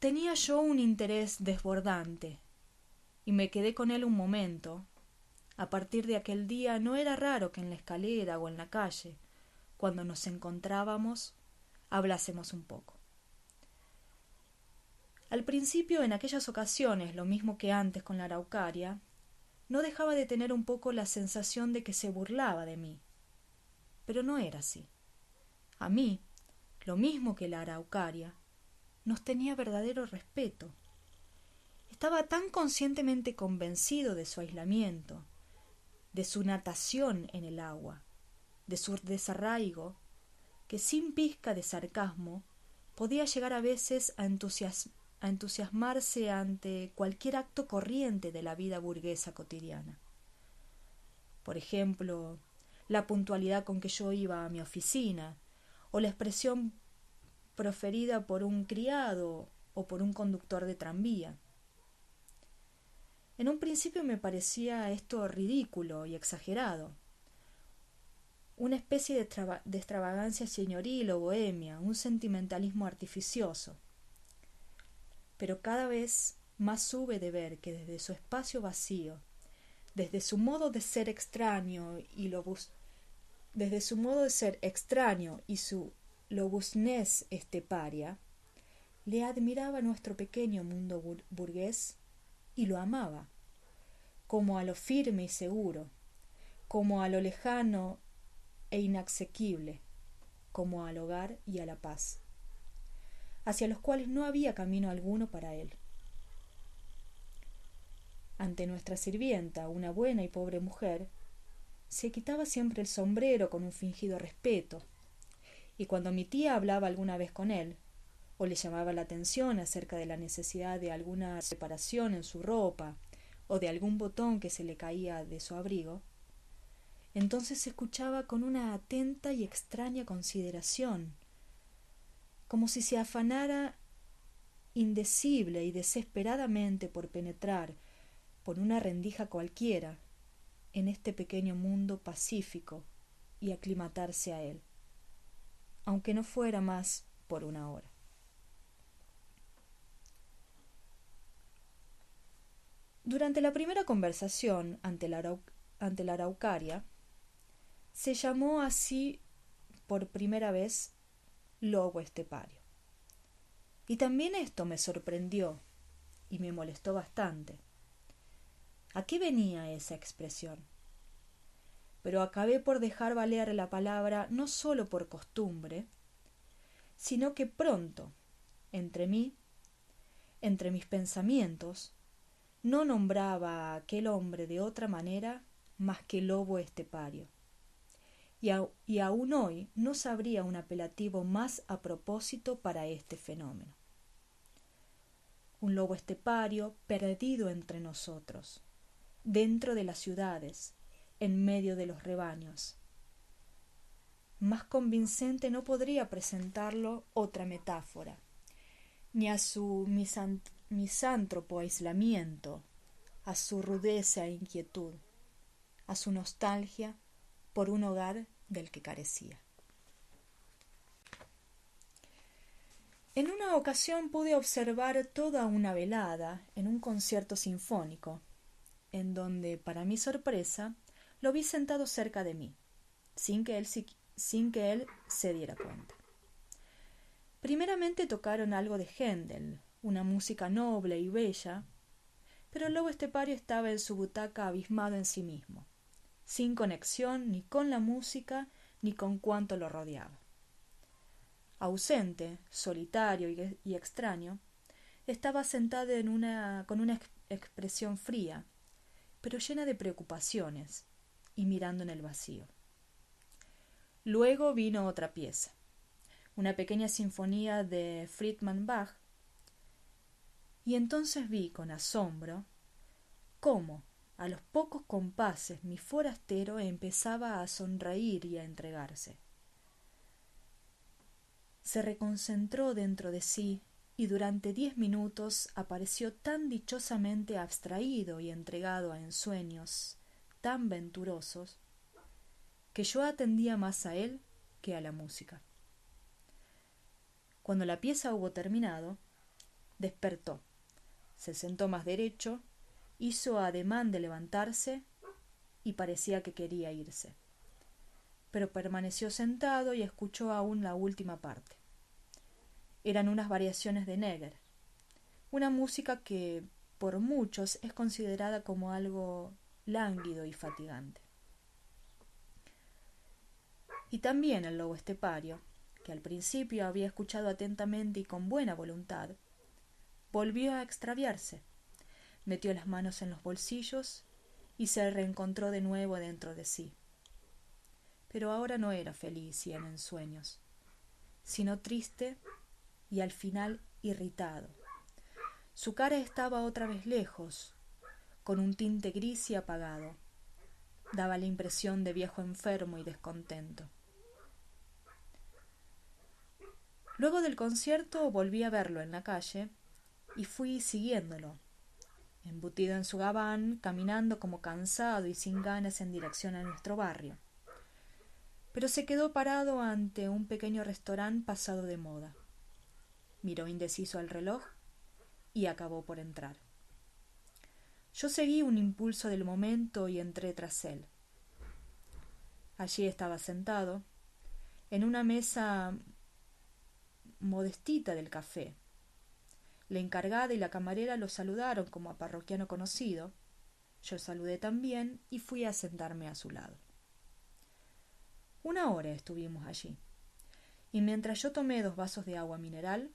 Tenía yo un interés desbordante, y me quedé con él un momento. A partir de aquel día no era raro que en la escalera o en la calle, cuando nos encontrábamos, hablásemos un poco. Al principio, en aquellas ocasiones, lo mismo que antes con la araucaria, no dejaba de tener un poco la sensación de que se burlaba de mí. Pero no era así. A mí, lo mismo que la araucaria, nos tenía verdadero respeto. Estaba tan conscientemente convencido de su aislamiento, de su natación en el agua, de su desarraigo, que sin pizca de sarcasmo podía llegar a veces a entusiasmarse ante cualquier acto corriente de la vida burguesa cotidiana. Por ejemplo, la puntualidad con que yo iba a mi oficina, o la expresión proferida por un criado o por un conductor de tranvía. En un principio me parecía esto ridículo y exagerado, una especie de extravagancia señoril o bohemia, un sentimentalismo artificioso. Pero cada vez más hube de ver que desde su espacio vacío, desde su modo de ser extraño y desde su modo de ser extraño y su lobuznez esteparia, le admiraba nuestro pequeño mundo burgués y lo amaba, como a lo firme y seguro, como a lo lejano e inasequible, como al hogar y a la paz, hacia los cuales no había camino alguno para él. Ante nuestra sirvienta, una buena y pobre mujer, se quitaba siempre el sombrero con un fingido respeto, y cuando mi tía hablaba alguna vez con él, o le llamaba la atención acerca de la necesidad de alguna reparación en su ropa, o de algún botón que se le caía de su abrigo, entonces se escuchaba con una atenta y extraña consideración, como si se afanara indecible y desesperadamente por penetrar por una rendija cualquiera en este pequeño mundo pacífico y aclimatarse a él, aunque no fuera más por una hora. Durante la primera conversación ante la araucaria, se llamó así por primera vez lobo estepario. Y también esto me sorprendió y me molestó bastante. ¿A qué venía esa expresión? Pero acabé por dejar valer la palabra no sólo por costumbre, sino que pronto, entre mis pensamientos, no nombraba a aquel hombre de otra manera más que lobo estepario. Y aún hoy no sabría un apelativo más a propósito para este fenómeno. Un lobo estepario perdido entre nosotros, dentro de las ciudades, en medio de los rebaños. Más convincente no podría presentarlo otra metáfora, ni a su misántropo aislamiento, a su rudeza e inquietud, a su nostalgia por un hogar del que carecía. En una ocasión pude observar toda una velada en un concierto sinfónico, en donde, para mi sorpresa, lo vi sentado cerca de mí, sin que él se diera cuenta. Primeramente tocaron algo de Händel, una música noble y bella, pero el lobo estepario estaba en su butaca abismado en sí mismo, sin conexión ni con la música ni con cuanto lo rodeaba. Ausente, solitario y extraño, estaba sentado con una expresión fría, pero llena de preocupaciones, y mirando en el vacío. Luego vino otra pieza, una pequeña sinfonía de Friedman Bach, y entonces vi con asombro cómo, a los pocos compases, mi forastero empezaba a sonreír y a entregarse. Se reconcentró dentro de sí y durante 10 minutos apareció tan dichosamente abstraído y entregado a ensueños tan venturosos que yo atendía más a él que a la música. Cuando la pieza hubo terminado, despertó, se sentó más derecho, hizo ademán de levantarse y parecía que quería irse. Pero permaneció sentado y escuchó aún la última parte. Eran unas variaciones de Negger, una música que por muchos es considerada como algo lánguido y fatigante. Y también el lobo estepario, que al principio había escuchado atentamente y con buena voluntad, volvió a extraviarse, metió las manos en los bolsillos y se reencontró de nuevo dentro de sí. Pero ahora no era feliz y en ensueños, sino triste y al final irritado. Su cara estaba otra vez lejos, con un tinte gris y apagado. Daba la impresión de viejo enfermo y descontento. Luego del concierto volví a verlo en la calle y fui siguiéndolo, embutido en su gabán, caminando como cansado y sin ganas en dirección a nuestro barrio. Pero se quedó parado ante un pequeño restaurante pasado de moda. Miró indeciso al reloj y acabó por entrar. Yo seguí un impulso del momento y entré tras él. Allí estaba sentado, en una mesa modestita del café. La encargada y la camarera lo saludaron como a parroquiano conocido. Yo saludé también y fui a sentarme a su lado. 1 hora estuvimos allí, y mientras yo tomé 2 vasos de agua mineral,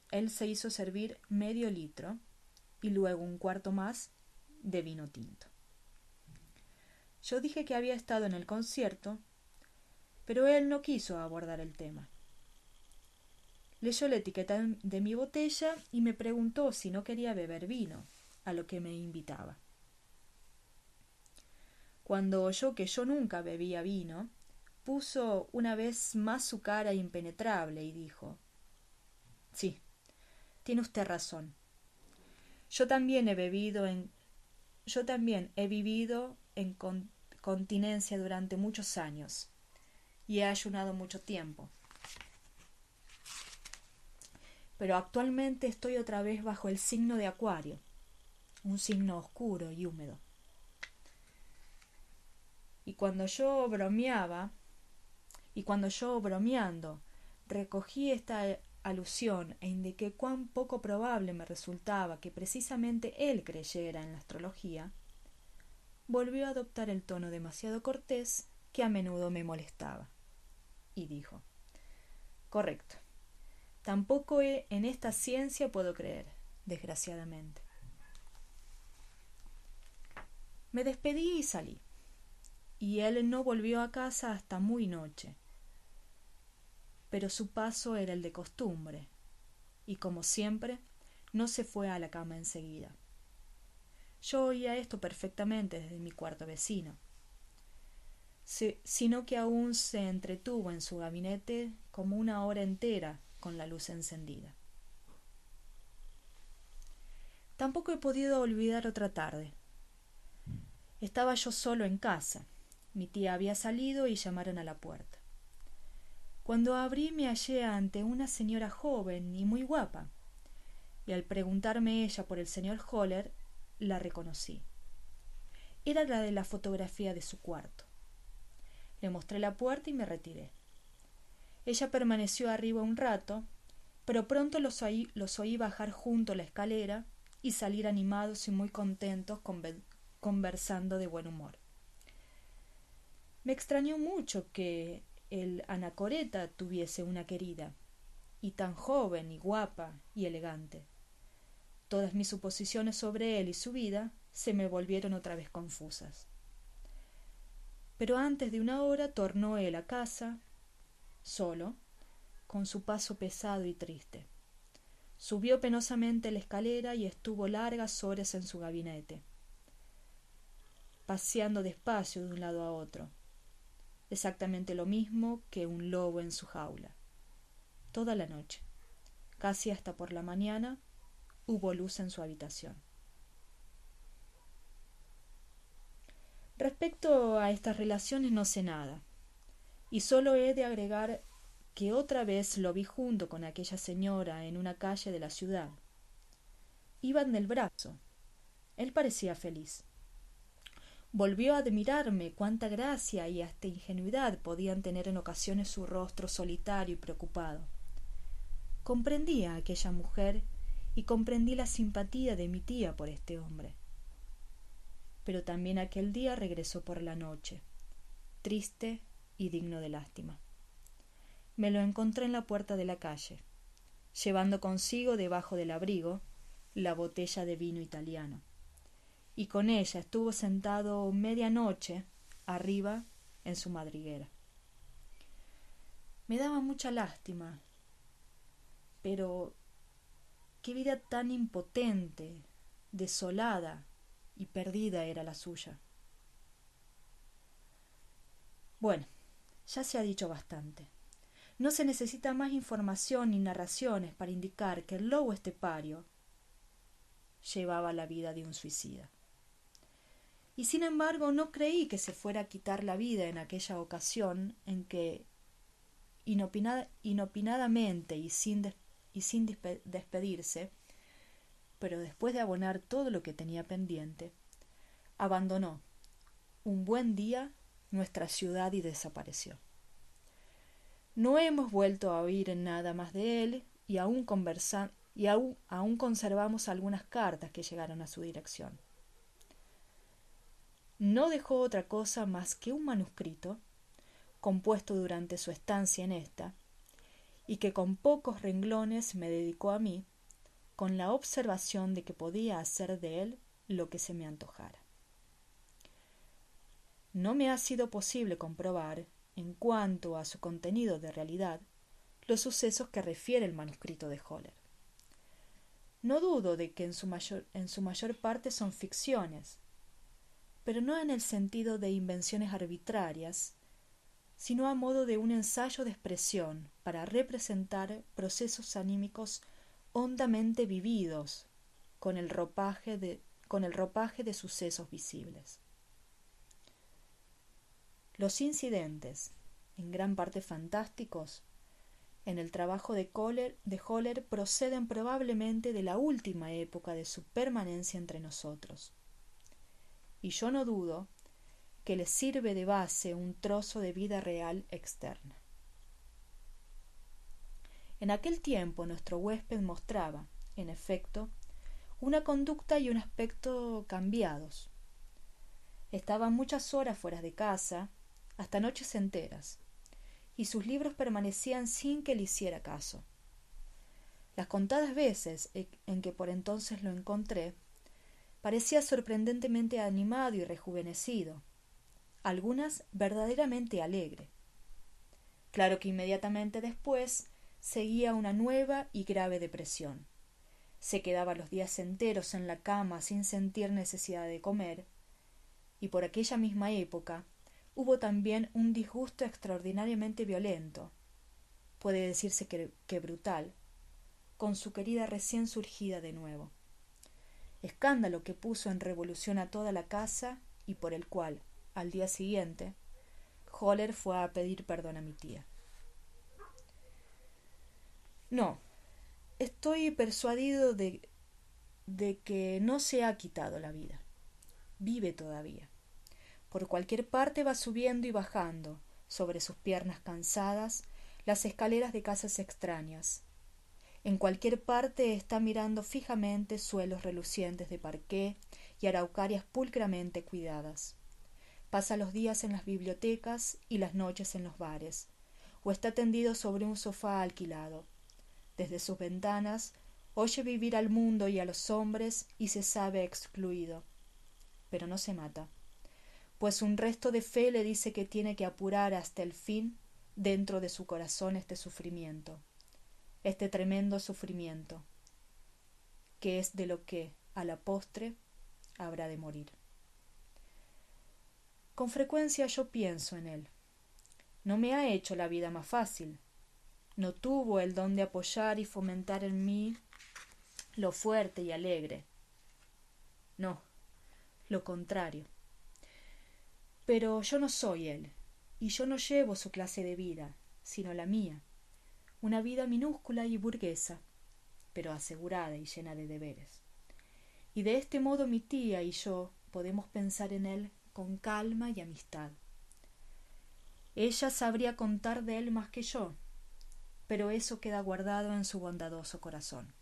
él se hizo servir medio litro y luego 1/4 más de vino tinto. Yo dije que había estado en el concierto, pero él no quiso abordar el tema. Leyó la etiqueta de mi botella y me preguntó si no quería beber vino, a lo que me invitaba. Cuando oyó que yo nunca bebía vino, puso una vez más su cara impenetrable y dijo: «Sí, tiene usted razón. Yo también he vivido en continencia durante muchos años y he ayunado mucho tiempo. Pero actualmente estoy otra vez bajo el signo de Acuario, un signo oscuro y húmedo. Y cuando yo bromeando, recogí esta alusión e indiqué cuán poco probable me resultaba que precisamente él creyera en la astrología, volvió a adoptar el tono demasiado cortés que a menudo me molestaba, y dijo: «Correcto. Tampoco en esta ciencia puedo creer, desgraciadamente». Me despedí y salí, y él no volvió a casa hasta muy noche. Pero su paso era el de costumbre, y como siempre, no se fue a la cama enseguida. Yo oía esto perfectamente desde mi cuarto vecino, sino que aún se entretuvo en su gabinete como 1 hora entera con la luz encendida. Tampoco he podido olvidar otra tarde. Estaba yo solo en casa. Mi tía había salido y llamaron a la puerta. Cuando abrí me hallé ante una señora joven y muy guapa, y al preguntarme ella por el señor Holler, la reconocí. Era la de la fotografía de su cuarto. Le mostré la puerta y me retiré. Ella permaneció arriba un rato, pero pronto los oí bajar junto la escalera y salir animados y muy contentos conversando de buen humor. Me extrañó mucho que el anacoreta tuviese una querida, y tan joven y guapa y elegante. Todas mis suposiciones sobre él y su vida se me volvieron otra vez confusas. Pero antes de 1 hora tornó él a casa, solo, con su paso pesado y triste. Subió penosamente la escalera y estuvo largas horas en su gabinete, paseando despacio de un lado a otro, exactamente lo mismo que un lobo en su jaula. Toda la noche, casi hasta por la mañana, hubo luz en su habitación. Respecto a estas relaciones no sé nada, y solo he de agregar que otra vez lo vi junto con aquella señora en una calle de la ciudad. Iban del brazo. Él parecía feliz. Volvió a admirarme cuánta gracia y hasta ingenuidad podían tener en ocasiones su rostro solitario y preocupado. Comprendí a aquella mujer y comprendí la simpatía de mi tía por este hombre. Pero también aquel día regresó por la noche, triste y digno de lástima. Me lo encontré en la puerta de la calle, llevando consigo debajo del abrigo la botella de vino italiano, y con ella estuvo sentado media noche arriba en su madriguera. Me daba mucha lástima, pero qué vida tan impotente, desolada y perdida era la suya. Bueno, ya se ha dicho bastante. No se necesita más información ni narraciones para indicar que el lobo estepario llevaba la vida de un suicida. Y sin embargo no creí que se fuera a quitar la vida en aquella ocasión en que, inopinadamente y sin despedirse, pero después de abonar todo lo que tenía pendiente, abandonó un buen día nuestra ciudad y desapareció. No hemos vuelto a oír nada más de él y aún conservamos algunas cartas que llegaron a su dirección. No dejó otra cosa más que un manuscrito, compuesto durante su estancia en esta, y que con pocos renglones me dedicó a mí, con la observación de que podía hacer de él lo que se me antojara. No me ha sido posible comprobar, en cuanto a su contenido de realidad, los sucesos que refiere el manuscrito de Höller. No dudo de que en su mayor parte son ficciones, pero no en el sentido de invenciones arbitrarias, sino a modo de un ensayo de expresión para representar procesos anímicos hondamente vividos con el ropaje de sucesos visibles. Los incidentes, en gran parte fantásticos, en el trabajo de Höller proceden probablemente de la última época de su permanencia entre nosotros. Y yo no dudo que les sirve de base un trozo de vida real externa. En aquel tiempo nuestro huésped mostraba, en efecto, una conducta y un aspecto cambiados. Estaba muchas horas fuera de casa, hasta noches enteras, y sus libros permanecían sin que le hiciera caso. Las contadas veces en que por entonces lo encontré, parecía sorprendentemente animado y rejuvenecido, algunas verdaderamente alegre. Claro que inmediatamente después seguía una nueva y grave depresión. Se quedaba los días enteros en la cama sin sentir necesidad de comer, y por aquella misma época hubo también un disgusto extraordinariamente violento, puede decirse que brutal, con su querida recién surgida de nuevo. Escándalo que puso en revolución a toda la casa y por el cual, al día siguiente, Höller fue a pedir perdón a mi tía. No, estoy persuadido de que no se ha quitado la vida. Vive todavía. Por cualquier parte va subiendo y bajando, sobre sus piernas cansadas, las escaleras de casas extrañas. En cualquier parte está mirando fijamente suelos relucientes de parqué y araucarias pulcramente cuidadas. Pasa los días en las bibliotecas y las noches en los bares, o está tendido sobre un sofá alquilado. Desde sus ventanas oye vivir al mundo y a los hombres y se sabe excluido. Pero no se mata, pues un resto de fe le dice que tiene que apurar hasta el fin dentro de su corazón este sufrimiento, este tremendo sufrimiento, que es de lo que, a la postre, habrá de morir. Con frecuencia yo pienso en él. No me ha hecho la vida más fácil. No tuvo el don de apoyar y fomentar en mí lo fuerte y alegre. No, lo contrario. Pero yo no soy él, y yo no llevo su clase de vida, sino la mía, una vida minúscula y burguesa, pero asegurada y llena de deberes. Y de este modo mi tía y yo podemos pensar en él con calma y amistad. Ella sabría contar de él más que yo, pero eso queda guardado en su bondadoso corazón.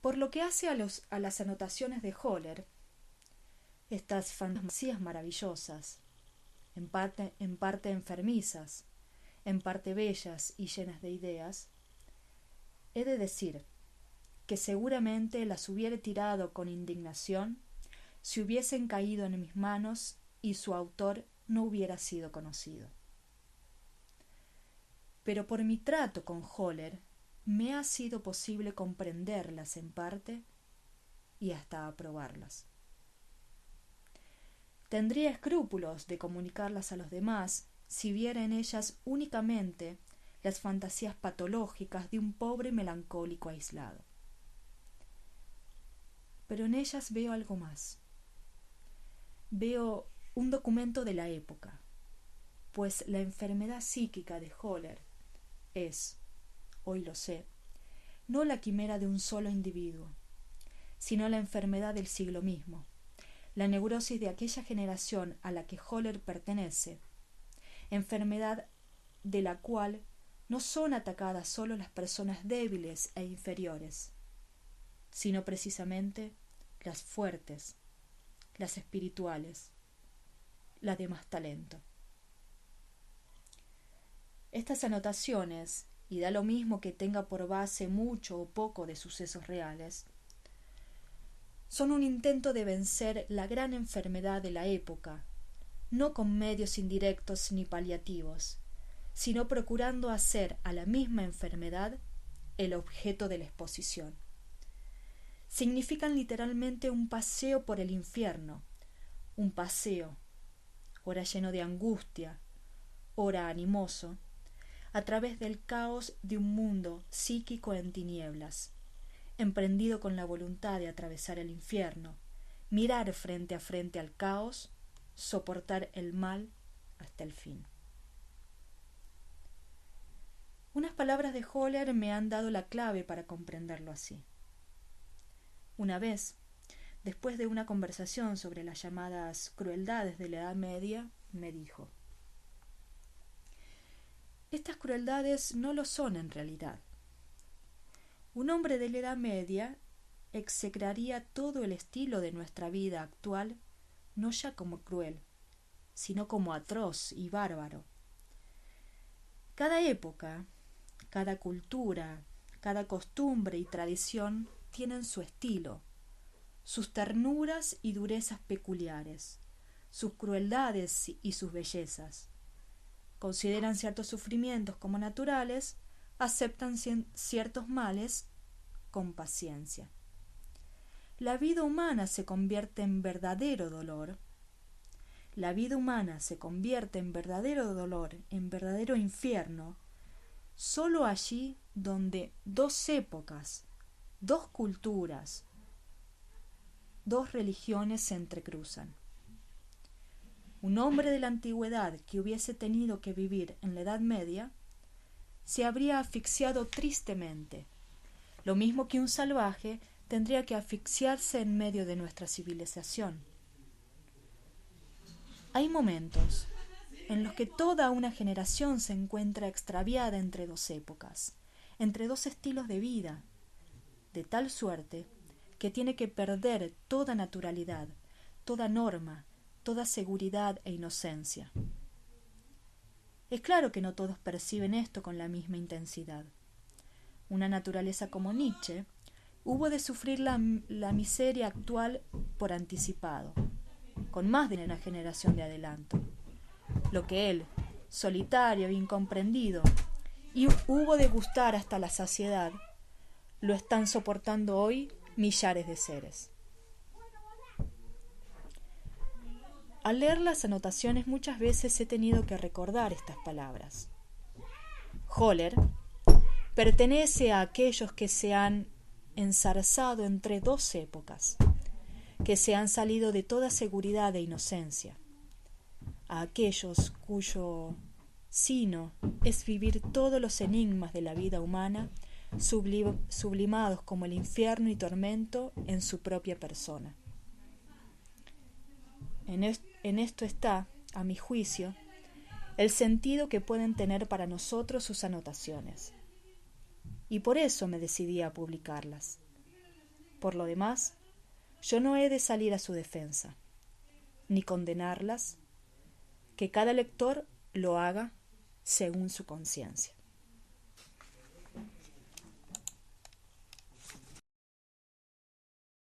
Por lo que hace a las anotaciones de Höller, estas fantasías maravillosas, en parte enfermizas, en parte bellas y llenas de ideas, he de decir que seguramente las hubiera tirado con indignación si hubiesen caído en mis manos y su autor no hubiera sido conocido. Pero por mi trato con Höller me ha sido posible comprenderlas en parte y hasta aprobarlas. Tendría escrúpulos de comunicarlas a los demás si viera en ellas únicamente las fantasías patológicas de un pobre melancólico aislado. Pero en ellas veo algo más. Veo un documento de la época, pues la enfermedad psíquica de Höller es, hoy lo sé, no la quimera de un solo individuo, sino la enfermedad del siglo mismo, la neurosis de aquella generación a la que Höller pertenece, enfermedad de la cual no son atacadas solo las personas débiles e inferiores, sino precisamente las fuertes, las espirituales, las de más talento. Estas anotaciones, y da lo mismo que tenga por base mucho o poco de sucesos reales, son un intento de vencer la gran enfermedad de la época, no con medios indirectos ni paliativos, sino procurando hacer a la misma enfermedad el objeto de la exposición. Significan literalmente un paseo por el infierno, un paseo, ora lleno de angustia, ora animoso, a través del caos de un mundo psíquico en tinieblas, emprendido con la voluntad de atravesar el infierno, mirar frente a frente al caos, soportar el mal hasta el fin. Unas palabras de Höller me han dado la clave para comprenderlo así. Una vez, después de una conversación sobre las llamadas crueldades de la Edad Media, me dijo: estas crueldades no lo son en realidad. Un hombre de la Edad Media execraría todo el estilo de nuestra vida actual no ya como cruel, sino como atroz y bárbaro. Cada época, cada cultura, cada costumbre y tradición tienen su estilo, sus ternuras y durezas peculiares, sus crueldades y sus bellezas. Consideran ciertos sufrimientos como naturales, aceptan ciertos males con paciencia. La vida humana se convierte en verdadero dolor. La vida humana se convierte en verdadero dolor, en verdadero infierno, solo allí donde dos épocas, dos culturas, dos religiones se entrecruzan. Un hombre de la antigüedad que hubiese tenido que vivir en la Edad Media se habría asfixiado tristemente, lo mismo que un salvaje tendría que asfixiarse en medio de nuestra civilización. Hay momentos en los que toda una generación se encuentra extraviada entre dos épocas, entre dos estilos de vida, de tal suerte que tiene que perder toda naturalidad, toda norma, toda seguridad e inocencia. Es claro que no todos perciben esto con la misma intensidad. Una naturaleza como Nietzsche hubo de sufrir la miseria actual por anticipado, con más de una generación de adelanto. lo que él, solitario e incomprendido, y hubo de gustar hasta la saciedad, lo están soportando hoy millares de seres. Al leer las anotaciones muchas veces he tenido que recordar estas palabras. Höller pertenece a aquellos que se han enzarzado entre dos épocas, que se han salido de toda seguridad e inocencia, a aquellos cuyo sino es vivir todos los enigmas de la vida humana sublimados como el infierno y tormento en su propia persona. En esto está, a mi juicio, el sentido que pueden tener para nosotros sus anotaciones. Y por eso me decidí a publicarlas. Por lo demás, yo no he de salir a su defensa, ni condenarlas, que cada lector lo haga según su conciencia.